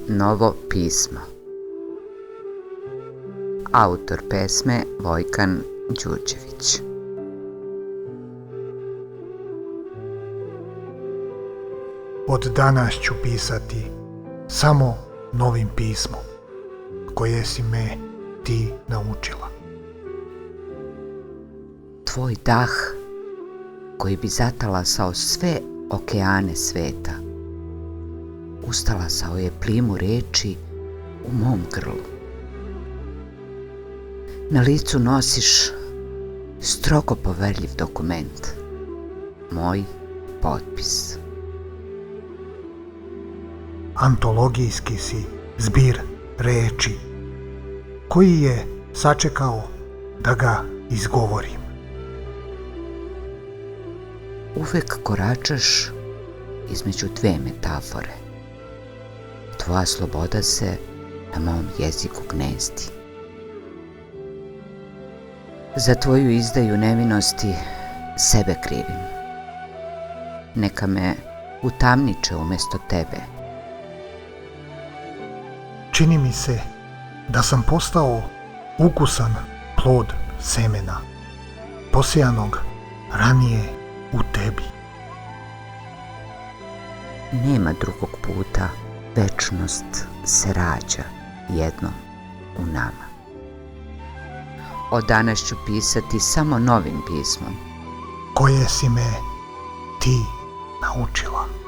Novo pismo. Autor pesme Vojkan Đurđević. Od danas ću pisati samo novim pismom, koje si me ti naučila. Tvoj dah koji bi zatalasao sve okeane sveta, ustalasao je plimu reči u mom grlu. Na licu nosiš strogo poverljiv dokument, moj potpis. Antologijski si zbir reči koji je sačekao da ga izgovorim. Uvek koračaš između dve metafore. Tvoja sloboda se na mom jeziku gnezdi. Za tvoju izdaju nevinosti sebe krivim. Neka me utamniče umjesto tebe. Čini mi se da sam postao ukusan plod semena, posijanog ranije u tebi. Nema drugog puta, večnost se rađa jednom u nama. Od danas ću pisati samo novim pismom, koje si me ti naučila.